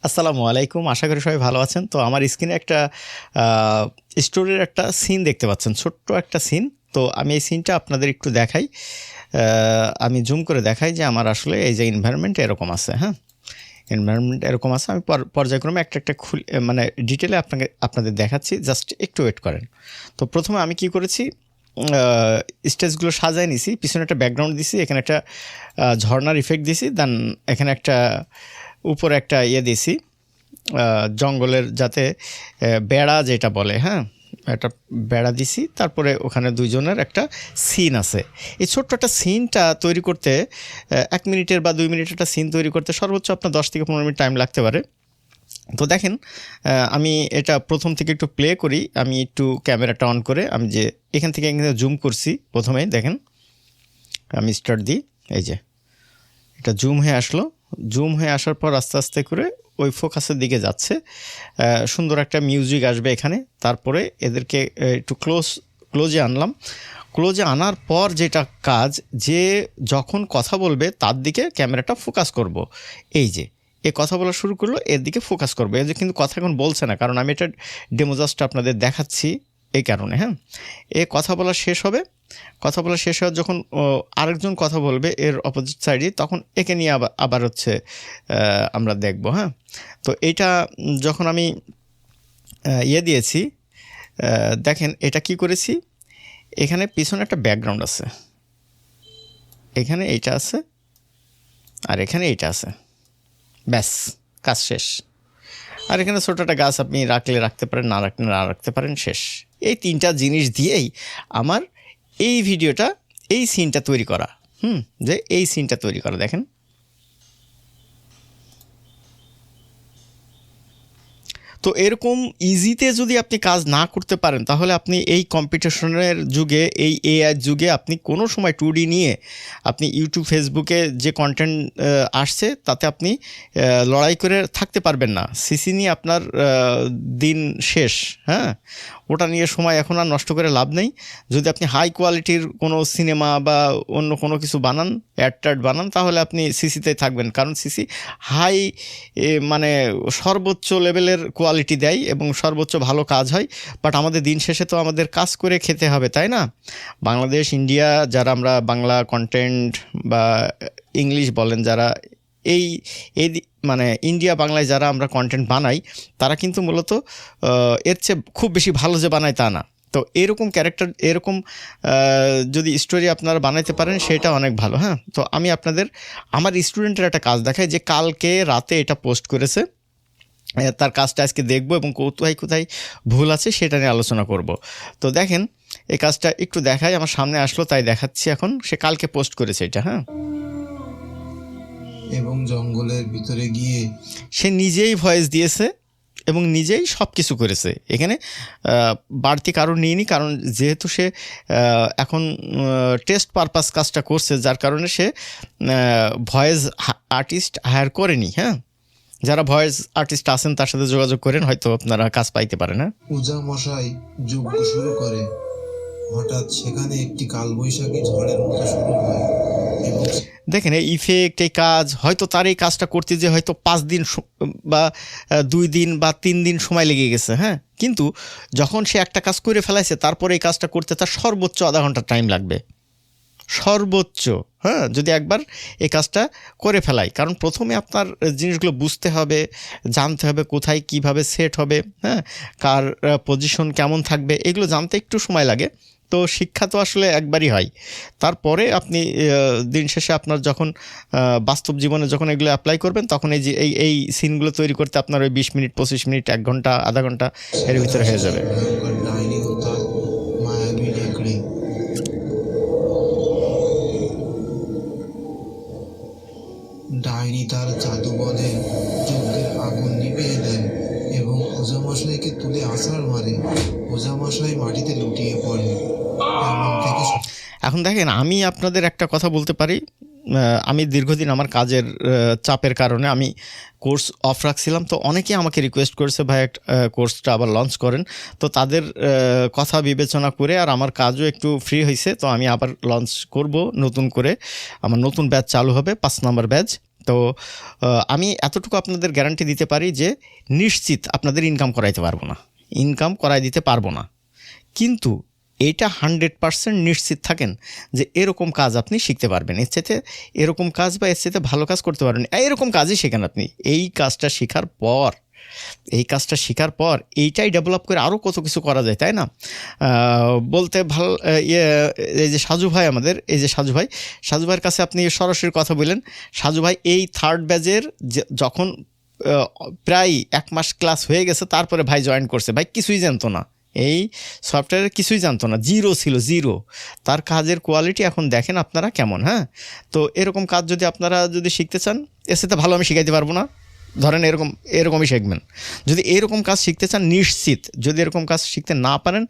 আসসালামু আলাইকুম, আশা করি সবাই ভালো আছেন। তো আমার স্ক্রিনে একটা স্টোরির একটা সিন দেখতে পাচ্ছেন, ছোট্ট একটা সিন। তো আমি এই সিনটা আপনাদের একটু দেখাই, আমি জুম করে দেখাই যে আমার আসলে এই যে এনভায়রনমেন্ট এরকম আছে। হ্যাঁ, এনভায়রনমেন্ট এরকম আছে। আমি পর্যায়ক্রমে একটা একটা মানে ডিটেলে আপনাদের দেখাচ্ছি, জাস্ট একটু ওয়েট করেন। তো প্রথমে আমি কি করেছি, স্টেজগুলো সাজায় নিছি, পিছনে একটা ব্যাকগ্রাউন্ড দিছি, এখানে একটা ঝর্নার ইফেক্ট দিছি, দেন এখানে একটা উপরে একটা দিছি জঙ্গলের, যাতে বেড়া যেটা বলে, হ্যাঁ, একটা বেড়া দিছি। তারপরে ওখানে দুইজনের একটা সিন আছে। এই ছোট্ট একটা সিনটা তৈরি করতে 1 মিনিটের বা 2 মিনিটের একটা সিন তৈরি করতে সর্বোচ্চ আপনার 10 থেকে 15 মিনিট টাইম লাগতে পারে। তো দেখেন, আমি এটা প্রথম থেকে একটু প্লে করি। আমি একটু ক্যামেরাটা অন করে আমি যে এখান থেকে জুম করছি, প্রথমেই দেখেন আমি স্টার্ট দিই, এই যে এটা জুম হয়ে আসলো। জুম হয়ে আসার পর আস্তে আস্তে করে ওই ফোকাসের দিকে যাচ্ছে, সুন্দর একটা মিউজিক আসবে এখানে। তারপরে এদেরকে একটু ক্লোজে আনলাম। ক্লোজে আনার পর যেটা কাজ, যে যখন কথা বলবে তার দিকে ক্যামেরাটা ফোকাস করব। এই যে এ কথা বলা শুরু করলো, এর দিকে ফোকাস করবো। এ যে কিন্তু কথা এখন বলছে না, কারণ আমি এটা ডেমো জাস্ট আপনাদের দেখাচ্ছি এই কারণে। হ্যাঁ, এ কথা বলা শেষ হবে। কথা বলা শেষ হওয়ার যখন আরেকজন কথা বলবে এর অপোজিট সাইডে, তখন একে নিয়ে আবার হচ্ছে আমরা দেখব। হ্যাঁ, তো এইটা যখন আমি দিয়েছি, দেখেন এটা কি করেছি, এখানে পিছনে একটা ব্যাকগ্রাউন্ড আছে, এখানে এইটা আছে, আর এখানে এইটা আছে, ব্যাস কাজ শেষ। আর এখানে ছোটো একটা গাছ আপনি রাখলে রাখতে পারেন, না রাখলে না রাখতে পারেন, শেষ। এই 3টা জিনিস দিয়েই আমার এই ভিডিওটা, এই সিনটা তৈরি করা। যে এই সিনটা তৈরি করা, দেখেন। তো এরকম ইজিতে যদি আপনি কাজ না করতে পারেন, তাহলে আপনি এই কম্পিটিশনের যুগে, এই এআই যুগে আপনি কোনো সময় 2D নিয়ে আপনি ইউটিউব, ফেসবুকে যে কন্টেন্ট আসছে তাতে আপনি লড়াই করে থাকতে পারবেন না। সিসি নিয়ে আপনার দিন শেষ। হ্যাঁ, ওটা নিয়ে সময় এখন আর নষ্ট করে লাভ নেই। যদি আপনি হাই কোয়ালিটির কোনো সিনেমা বা অন্য কোনো কিছু বানান, অ্যাড বানান, তাহলে আপনি সিসিতে থাকবেন, কারণ সিসি হাই মানে সর্বোচ্চ লেভেলের কোয়ালিটি দেয় এবং সর্বোচ্চ ভালো কাজ হয়। বাট আমাদের দিন শেষে তো আমাদের কাজ করে খেতে হবে, তাই না? বাংলাদেশ, ইন্ডিয়া, যারা আমরা বাংলা কন্টেন্ট বা ইংলিশ বলেন, যারা এই মানে ইন্ডিয়া বাংলায় যারা আমরা কন্টেন্ট বানাই, তারা কিন্তু মূলত এর চেয়ে খুব বেশি ভালো যে বানায় তা না। তো এরকম ক্যারেক্টার, এরকম যদি স্টোরি আপনারা বানাইতে পারেন, সেটা অনেক ভালো। হ্যাঁ, তো আমি আপনাদের আমার স্টুডেন্টের একটা কাজ দেখাই, যে কালকে রাতে এটা পোস্ট করেছে। তার কাজটা আজকে দেখব এবং কোথায় কোথায় ভুল আছে সেটা নিয়ে আলোচনা করব। তো দেখেন, এই কাজটা একটু দেখাই, আমার সামনে আসলো তাই দেখাচ্ছি এখন। সে কালকে পোস্ট করেছে এটা। হ্যাঁ, এবং জঙ্গলের ভিতরে গিয়ে সে নিজেই ভয়েস দিয়েছে এবং নিজেই সব কিছু করেছে। এখানে বাড়তি কারণ নিইনি, কারণ যেহেতু সে এখন টেস্ট পারপাস কাজটা করছে, যার কারণে সে ভয়েস আর্টিস্ট হায়ার করেনি। হ্যাঁ, যারা ভয়েস আর্টিস্ট আছেন তার সাথে যোগাযোগ করেন, হয়তো আপনারা কাজ পাইতে পারেন। হ্যাঁ, পূজা মশাই যজ্ঞ শুরু করে। হঠাৎ সেখানে একটি কালবৈশাখী ঝড়ের মতো শুরু হয় এবং দেখেন এই ইফেক্ট, এই কাজ, হয়তো তার এই কাজটা করতে যে হয়তো 5 দিন বা 2 দিন বা 3 দিন সময় লেগে গেছে। হ্যাঁ, কিন্তু যখন সে একটা কাজ করে ফেলাইছে, তারপরে এই কাজটা করতে তার সর্বোচ্চ আধা ঘন্টা টাইম লাগবে, সর্বোচ্চ। হ্যাঁ, যদি একবার এই কাজটা করে ফেলাই, কারণ প্রথমে আপনার জিনিসগুলো বুঝতে হবে, জানতে হবে কোথায় কিভাবে সেট হবে, হ্যাঁ, কার পজিশন কেমন থাকবে, এগুলো জানতে একটু সময় লাগে। তো শিক্ষা তো আসলে একবারই হয়। তারপরে আপনি দিন শেষে আপনার যখন বাস্তব জীবনে যখন এগুলো অ্যাপ্লাই করবেন, তখন এই যে এই সিনগুলো তৈরি করতে আপনার ওই 20 মিনিট, 25 মিনিট, 1 ঘন্টা, আধা ঘন্টা এর ভিতরে হয়ে যাবে। ভয়ঙ্কর ডাইনি ও তার মায়াবী নেকড়ে। ডাইনি তার জাদু বলে যজ্ঞের আগুন নিভিয়ে দেয় এবং ওঝামশাইকে তুলে আছাড় মারে। ওঝামশাই মাটিতে লুটিয়ে পড়ে। এমন থেকে এখন দেখেন, আমি আপনাদের একটা কথা বলতে পারি, আমি দীর্ঘদিন আমার কাজের চাপের কারণে আমি কোর্স অফ রাখছিলাম। তো অনেকে আমাকে রিকোয়েস্ট করেছে, ভাই কোর্সটা আবার লঞ্চ করেন। তো তাদের কথা বিবেচনা করে আর আমার কাজও একটু ফ্রি হয়েছে, তো আমি আবার লঞ্চ করব নতুন করে। আমার নতুন ব্যাচ চালু হবে, 5 নম্বর ব্যাচ। তো আমি এতটুকু আপনাদের গ্যারান্টি দিতে পারি যে নিশ্চিত আপনাদের ইনকাম করাইতে পারবো না, ইনকাম করাই দিতে পারবো না, কিন্তু এইটা 100% নিশ্চিত থাকেন যে এরকম কাজ আপনি শিখতে পারবেন, এর চাইতে এরকম কাজ বা এর চাইতে ভালো কাজ করতে পারবেন, এরকম কাজই শেখেন আপনি। এই কাজটা শেখার পর এইটাই ডেভেলপ করে আরও কত কিছু করা যায়, তাই না? বলতে ভালো এই যে সাজু ভাই আমাদের, এই যে সাজু ভাইয়ের কাছে আপনি সরাসরি কথা বললেন। সাজু ভাই এই 3rd ব্যাচের যখন প্রায় 1 মাস ক্লাস হয়ে গেছে তারপরে ভাই জয়েন করছে। ভাই কিছুই জানতো না, এই সফটওয়্যারের কিছুই জানতো না, জিরো ছিল, জিরো। তার কাজের কোয়ালিটি এখন দেখেন আপনারা কেমন। হ্যাঁ, তো এরকম কাজ যদি আপনারা শিখতে চান, এর সাথে ভালো আমি শিখাইতে পারবো না, ধরেন এরকমই শিখবেন। যদি এরকম কাজ শিখতে চান, নিশ্চিত যদি এরকম কাজ শিখতে না পারেন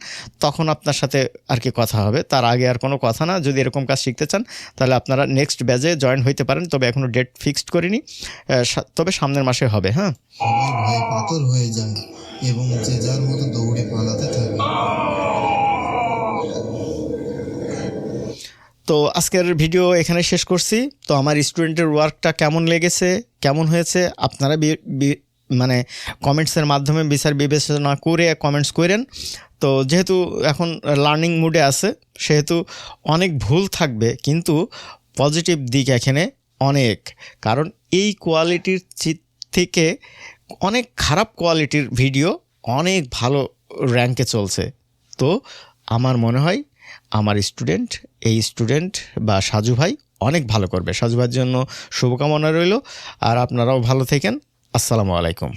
তখন আপনার সাথে আর কি কথা হবে, তার আগে আর কোনো কথা না। যদি এরকম কাজ শিখতে চান তাহলে আপনারা নেক্সট ব্যাচে জয়েন হইতে পারেন, তবে এখনও ডেট ফিক্সড করিনি, তবে সামনের মাসে হবে। হ্যাঁ, সবাই ভয়ে পাথর হয়ে যায় এবং যে যার মতো দৌড়ে পালাতে থাকে। তো আজকের ভিডিও এখানে শেষ করছি। তো আমার স্টুডেন্টের ওয়ার্কটা কেমন লেগেছে, কেমন হয়েছে, আপনারা মানে কমেন্টসের মাধ্যমে বিচার বিবেচনা করে কমেন্টস করেন। তো যেহেতু এখন লার্নিং মুডে আছে সেহেতু অনেক ভুল থাকবে, কিন্তু পজিটিভ দিক এখানে অনেক, কারণ এই কোয়ালিটির থেকে অনেক খারাপ কোয়ালিটির ভিডিও অনেক ভালো র্যাঙ্কে চলছে। তো আমার মনে হয় আমার স্টুডেন্ট বা সাজু ভাই অনেক ভালো করবে। সাজু ভাইয়ের জন্য শুভকামনা রইল, আর আপনারাও ভালো থাকেন। আসসালামু আলাইকুম।